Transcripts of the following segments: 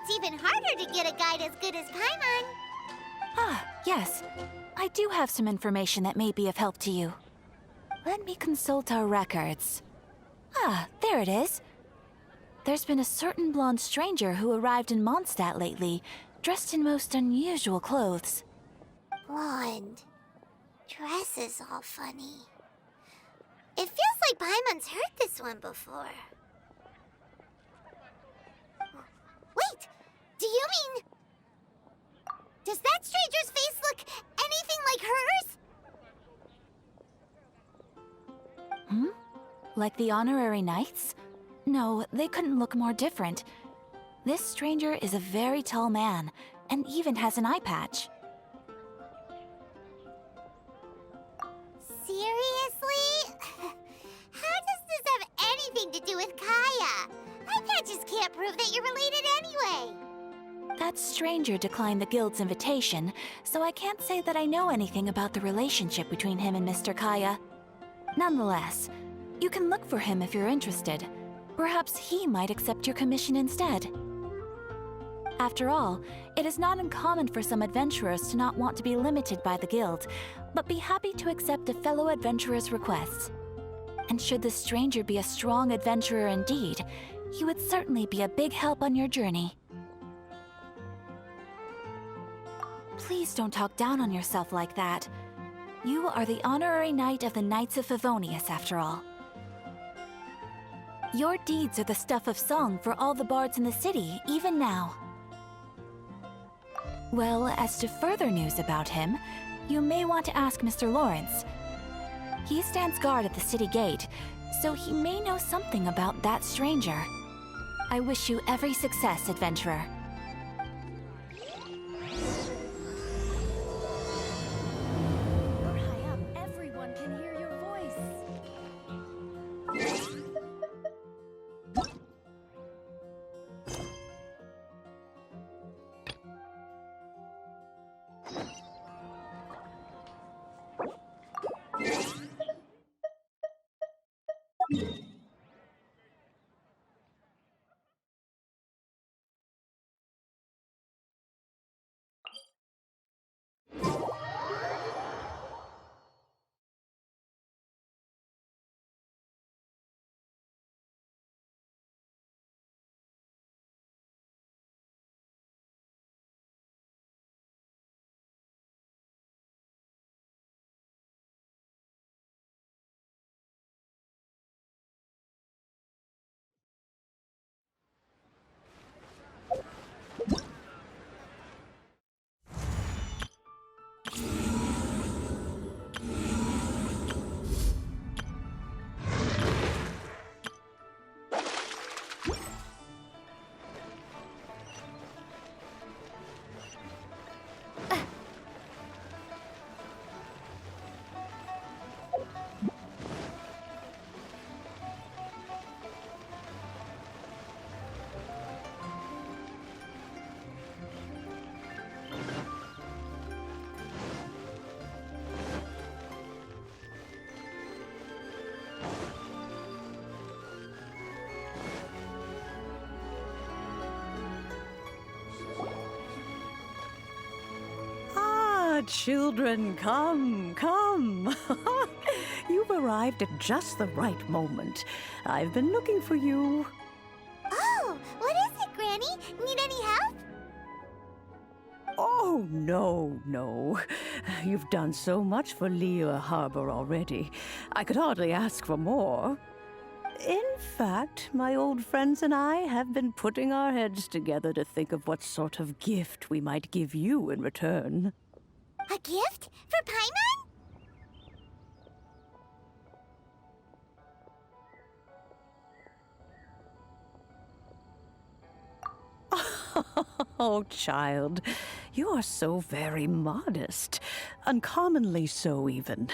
it's even harder to get a guide as good as Paimon. Ah, yes. I do have some information that may be of help to you. Let me consult our records. Ah, there it is. There's been a certain blonde stranger who arrived in Mondstadt lately, dressed in most unusual clothes. Blonde. Dress is all funny. It feels like Paimon's heard this one before. Wait! Do you mean... Does that stranger's face look anything like hers? Hmm? Like the honorary knights? No, they couldn't look more different. This stranger is a very tall man, and even has an eye patch. Seriously? How does this have anything to do with Kaya? Eye patches can't prove that you're related anyway. That stranger declined the guild's invitation, so I can't say that I know anything about the relationship between him and Mr. Kaya. Nonetheless, you can look for him if you're interested. Perhaps he might accept your commission instead. After all, it is not uncommon for some adventurers to not want to be limited by the guild, but be happy to accept a fellow adventurer's requests. And should the stranger be a strong adventurer indeed, he would certainly be a big help on your journey. Please don't talk down on yourself like that. You are the honorary knight of the Knights of Favonius, after all. Your deeds are the stuff of song for all the bards in the city, even now. Well, as to further news about him, you may want to ask Mr. Lawrence. He stands guard at the city gate, so he may know something about that stranger. I wish you every success, adventurer. You're high up. Everyone can hear your voice. Children, come, come. You've arrived at just the right moment. I've been looking for you. Oh, what is it, Granny? Need any help? Oh, no. You've done so much for Liyue Harbor already. I could hardly ask for more. In fact, my old friends and I have been putting our heads together to think of what sort of gift we might give you in return. A gift? For Paimon? Oh, child, you are so very modest. Uncommonly so, even.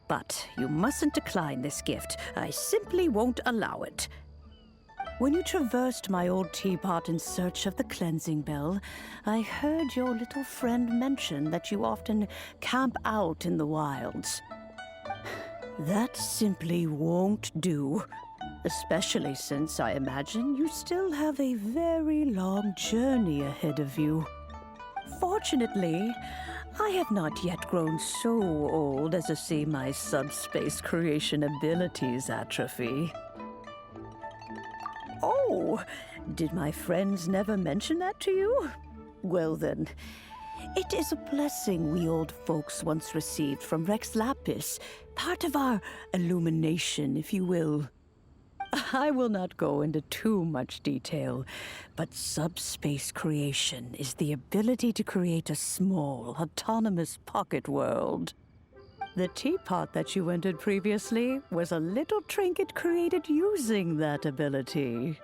But you mustn't decline this gift. I simply won't allow it. When you traversed my old teapot in search of the cleansing bell, I heard your little friend mention that you often camp out in the wilds. That simply won't do. Especially since I imagine you still have a very long journey ahead of you. Fortunately, I have not yet grown so old as to see my subspace creation abilities atrophy. Oh, did my friends never mention that to you? Well then, it is a blessing we old folks once received from Rex Lapis, part of our illumination, if you will. I will not go into too much detail, but subspace creation is the ability to create a small, autonomous pocket world. The teapot that you entered previously was a little trinket created using that ability.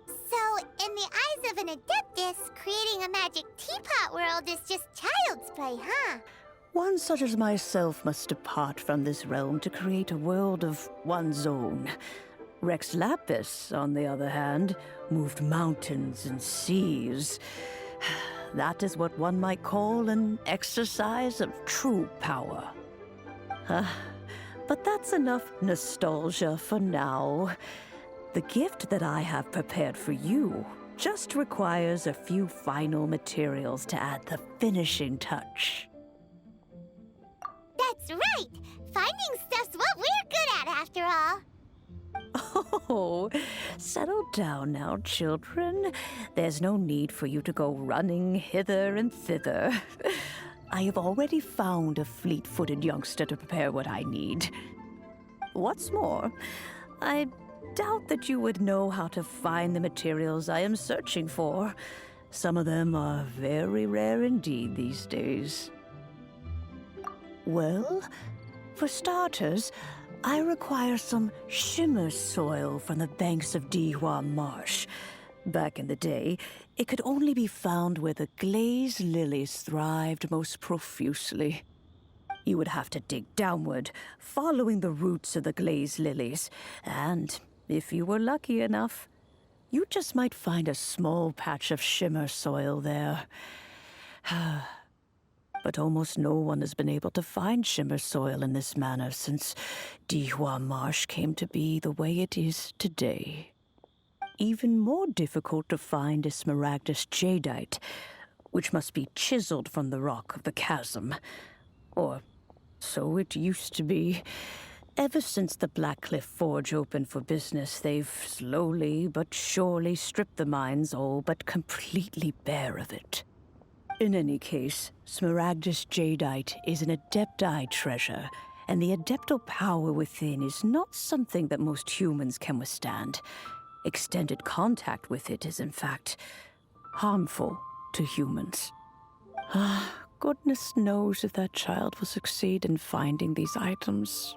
So, in the eyes of an Adeptus, creating a magic teapot world is just child's play, huh? One such as myself must depart from this realm to create a world of one's own. Rex Lapis, on the other hand, moved mountains and seas. That is what one might call an exercise of true power. But that's enough nostalgia for now. The gift that I have prepared for you just requires a few final materials to add the finishing touch. That's right! Finding stuff's what we're good at, after all. Oh, settle down now, children. There's no need for you to go running hither and thither. I have already found a fleet-footed youngster to prepare what I need. What's more, I doubt that you would know how to find the materials I am searching for. Some of them are very rare indeed these days. Well, for starters, I require some shimmer soil from the banks of Dihua Marsh. Back in the day, it could only be found where the glazed lilies thrived most profusely. You would have to dig downward, following the roots of the glazed lilies, and if you were lucky enough, you just might find a small patch of shimmer soil there. But almost no one has been able to find shimmer soil in this manner since Dihua Marsh came to be the way it is today. Even more difficult to find is smaragdus jadeite, which must be chiseled from the rock of the chasm. Or so it used to be. Ever since the Blackcliff Forge opened for business, they've slowly but surely stripped the mines all but completely bare of it. In any case, smaragdus jadeite is an adepti treasure, and the adeptal power within is not something that most humans can withstand. Extended contact with it is, in fact, harmful to humans. Goodness knows if that child will succeed in finding these items.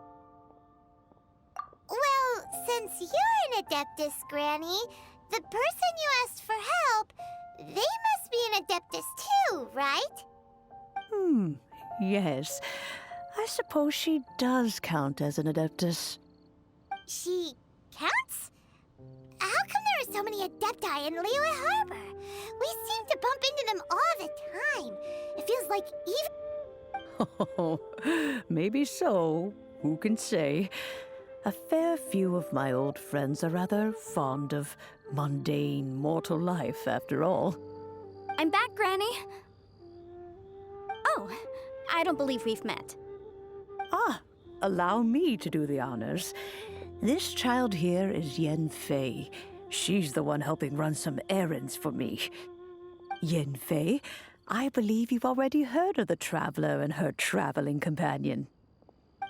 Well, since you're an Adeptus, Granny, the person you asked for help, they must be an Adeptus too, right? Yes. I suppose she does count as an Adeptus. She counts? How come there are so many Adepti in Liyue Harbor? We seem to bump into them all the time. It feels like even... Oh, maybe so. Who can say? A fair few of my old friends are rather fond of mundane mortal life, after all. I'm back, Granny. Oh, I don't believe we've met. Allow me to do the honors. This child here is Yen Fei. She's the one helping run some errands for me. Yen Fei, I believe you've already heard of the traveler and her traveling companion.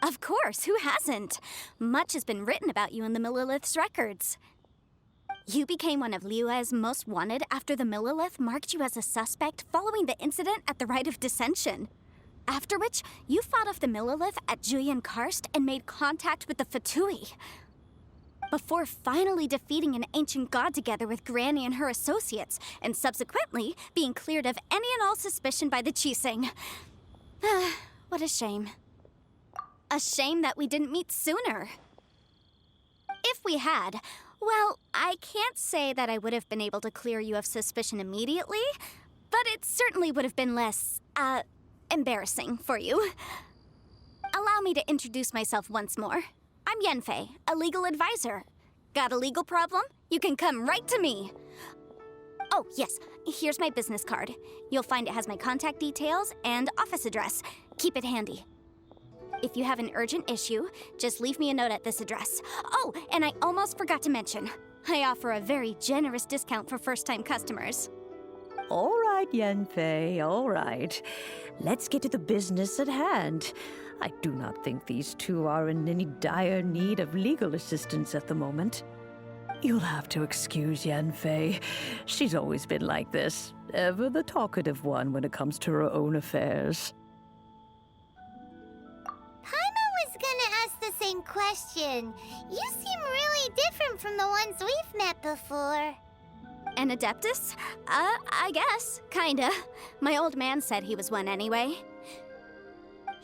Of course, who hasn't? Much has been written about you in the Millilith's records. You became one of Liyue's most wanted after the Millilith marked you as a suspect following the incident at the Rite of Dissension. After which, you fought off the Millilith at Julian Karst and made contact with the Fatui. Before finally defeating an ancient god together with Granny and her associates, and subsequently being cleared of any and all suspicion by the Chising. What a shame. A shame that we didn't meet sooner. If we had, well, I can't say that I would have been able to clear you of suspicion immediately, but it certainly would have been less, embarrassing for you. Allow me to introduce myself once more. I'm Yenfei, a legal advisor. Got a legal problem? You can come right to me. Oh, yes, here's my business card. You'll find it has my contact details and office address. Keep it handy. If you have an urgent issue, just leave me a note at this address. Oh, and I almost forgot to mention, I offer a very generous discount for first-time customers. All right, Yenfei, all right. Let's get to the business at hand. I do not think these two are in any dire need of legal assistance at the moment. You'll have to excuse Yenfei. She's always been like this, ever the talkative one when it comes to her own affairs. Paimon was gonna ask the same question. You seem really different from the ones we've met before. An Adeptus? I guess. Kinda. My old man said he was one anyway.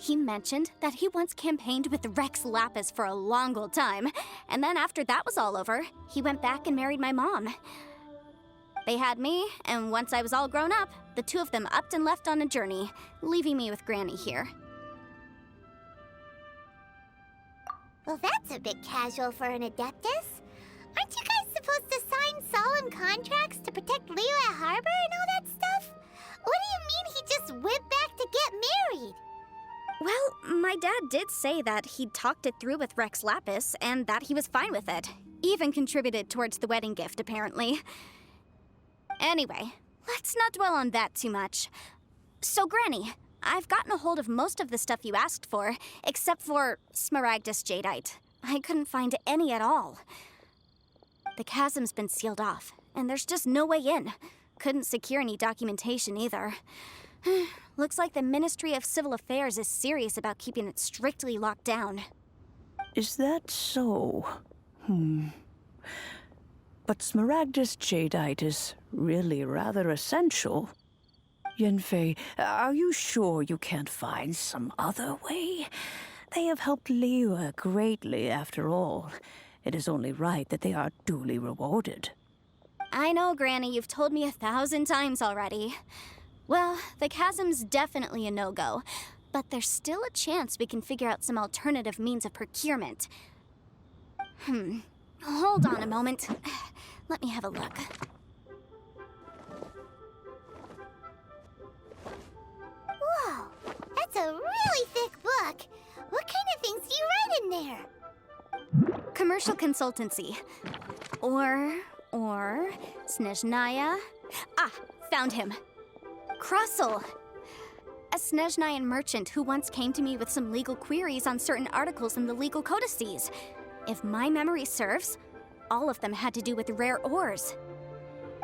He mentioned that he once campaigned with Rex Lapis for a long old time, and then after that was all over, he went back and married my mom. They had me, and once I was all grown up, the two of them upped and left on a journey, leaving me with Granny here. Well, that's a bit casual for an Adeptus. Aren't you guys supposed to sign solemn contracts to protect Liyue Harbor and all that stuff? What do you mean he just went back to get married? Well, my dad did say that he'd talked it through with Rex Lapis and that he was fine with it. Even contributed towards the wedding gift, apparently. Anyway, let's not dwell on that too much. So, Granny, I've gotten a hold of most of the stuff you asked for, except for Smaragdus Jadeite. I couldn't find any at all. The chasm's been sealed off, and there's just no way in. Couldn't secure any documentation either. Looks like the Ministry of Civil Affairs is serious about keeping it strictly locked down. Is that so? But Smaragdus Jadeite is really rather essential. Yenfei, are you sure you can't find some other way? They have helped Liyue greatly, after all. It is only right that they are duly rewarded. I know, Granny, you've told me 1,000 times already. Well, the chasm's definitely a no-go, but there's still a chance we can figure out some alternative means of procurement. Hold on a moment. Let me have a look. Whoa, that's a really thick book. What kind of things do you write in there? Commercial consultancy. Or Snezhnaya. Ah, found him. Krusell. A Snezhnayan merchant who once came to me with some legal queries on certain articles in the legal codices. If my memory serves, all of them had to do with rare ores.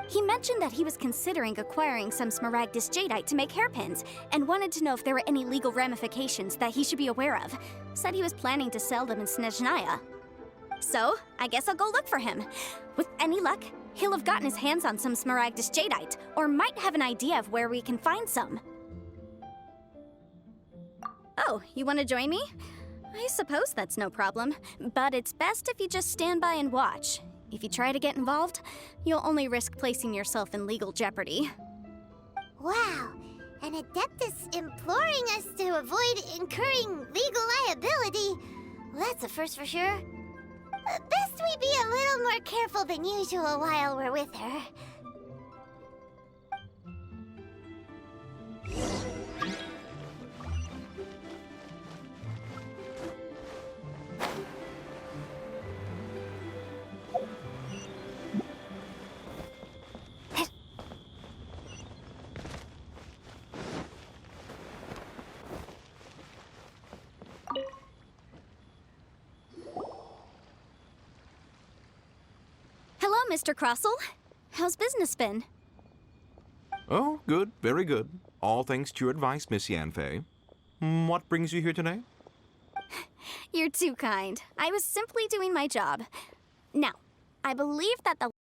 He mentioned that he was considering acquiring some Smaragdus Jadeite to make hairpins, and wanted to know if there were any legal ramifications that he should be aware of. Said he was planning to sell them in Snezhnaya. So, I guess I'll go look for him. With any luck, he'll have gotten his hands on some Smaragdus Jadeite, or might have an idea of where we can find some. Oh, you want to join me? I suppose that's no problem, but it's best if you just stand by and watch. If you try to get involved, you'll only risk placing yourself in legal jeopardy. Wow, an Adeptus imploring us to avoid incurring legal liability. Well, that's a first for sure. Best we be a little more careful than usual while we're with her. Hello, Mr. Krusell. How's business been? Oh, good, very good. All thanks to your advice, Miss Yenfei. What brings you here today? You're too kind. I was simply doing my job. Now, I believe that the